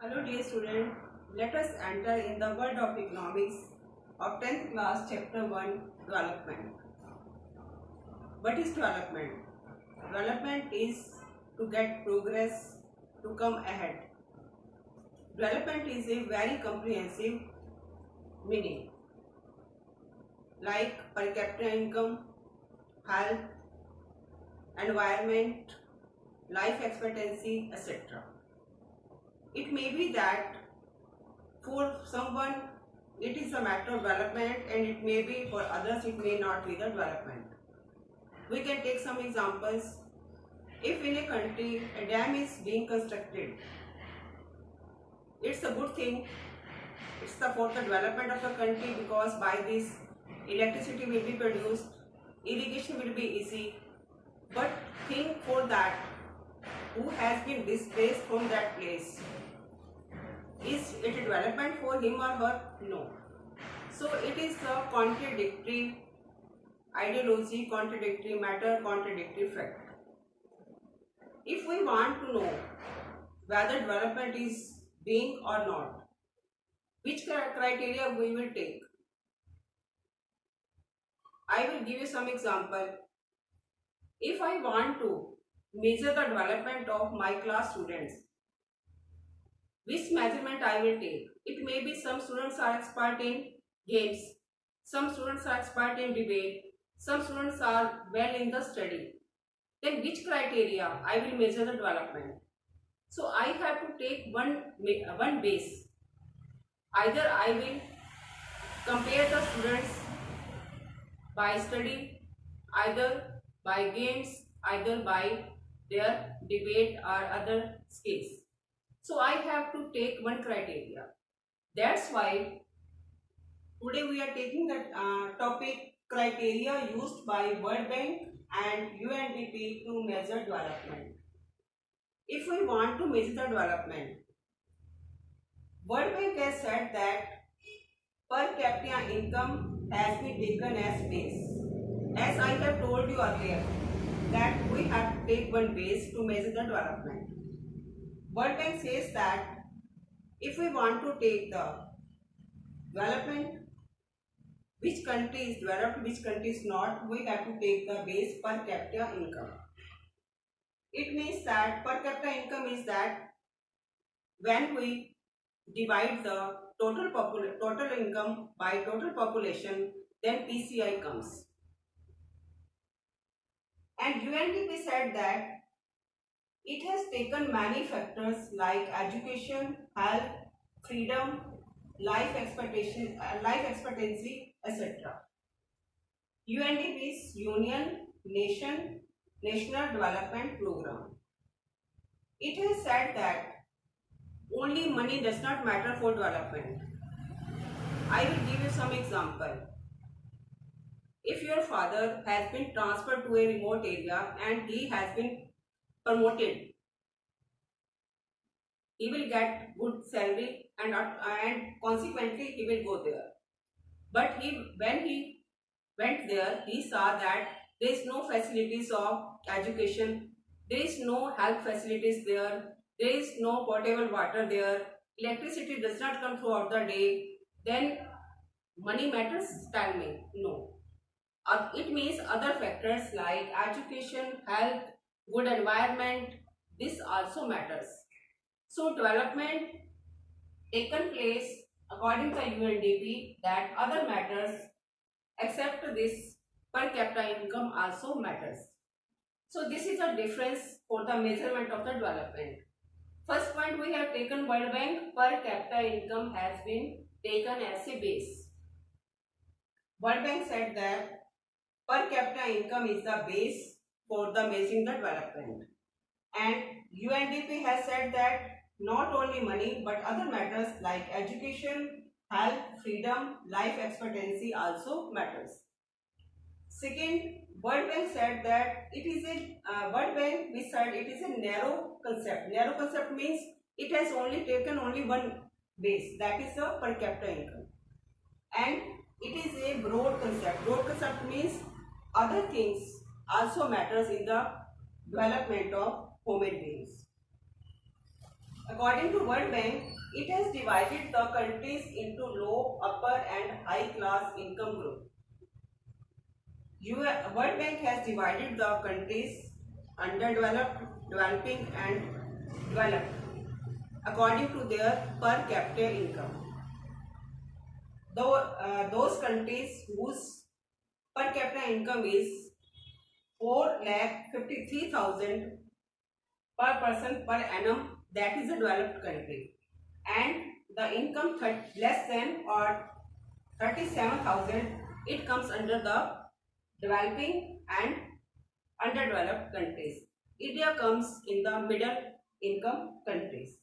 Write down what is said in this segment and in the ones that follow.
Hello dear student, let us enter in the world of economics of 10th class chapter 1 development. What is development? Development is to get progress, to come ahead. Development is a very comprehensive meaning like per capita income, health, environment, life expectancy, etc. It may be that for someone it is a matter of development and it may be for others it may not be the development. We can take some examples. If in a country a dam is being constructed, it's a good thing. It's for the development of the country because by this electricity will be produced, irrigation will be easy. But think for that who has been displaced from that place. Is it a development for him or her? No. So it is a contradictory ideology, contradictory matter, contradictory fact. If we want to know whether development is being or not, which criteria we will take? I will give you some example. If I want to measure the development of my class students, which measurement I will take? It may be some students are expert in games, some students are expert in debate, some students are well in the study. Then which criteria I will measure the development? So I have to take one base. Either I will compare the students by study, either by games, either by their debate or other skills. So I have to take one criteria. That's why today we are taking the topic criteria used by World Bank and UNDP to measure development. If we want to measure the development, World Bank has said that per capita income has been taken as base. As I have told you earlier that we have to take one base to measure the development. World Bank says that if we want to take the development, which country is developed, which country is not, we have to take the base per capita income. It means that per capita income is that when we divide the total income by total population, then PCI comes. And UNDP said that it has taken many factors like education, health, freedom, life expectancy, etc. UNDP's Union Nation National Development Program. It has said that only money does not matter for development. I will give you some example. If your father has been transferred to a remote area and he has been promoted, he will get good salary and consequently he will go there. But when he went there, he saw that there is no facilities of education, there is no health facilities there, there is no potable water there, electricity does not come throughout the day. Then money matters? Tell me. No. It means other factors like education, health, good environment, this also matters. So development taken place according to UNDP that other matters except this per capita income also matters. So this is a difference for the measurement of the development. First point, we have taken World Bank per capita income has been taken as a base. World Bank said that per capita income is the base for the measuring the development. And UNDP has said that not only money but other matters like education, health, freedom, life expectancy also matters. Second, World Bank said that it is a World Bank we said it is a narrow concept. Narrow concept means it has only taken only one base, that is the per capita income. And it is a broad concept. Broad concept means other things also matters in the development of human beings. According to World Bank, it has divided the countries into low, upper and high class income group. World Bank has divided the countries underdeveloped, developing and developed according to their per capita income. Those countries whose per capita income is 4,53,000 per person per annum, that is a developed country, and the income less than or 37,000, it comes under the developing and underdeveloped countries. India comes in the middle income countries,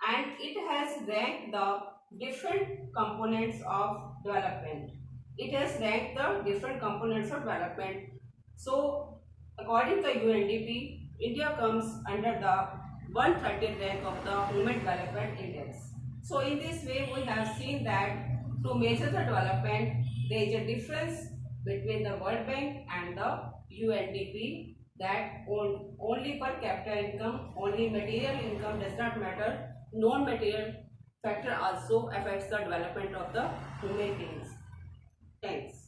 and it has ranked the different components of development. It has ranked the different components of development. So, according to UNDP, India comes under the 130th rank of the Human Development Index. So, in this way, we have seen that to measure the development, there is a difference between the World Bank and the UNDP, that only per capita income, only material income does not matter. Non-material factor also affects the development of the human beings. Thanks.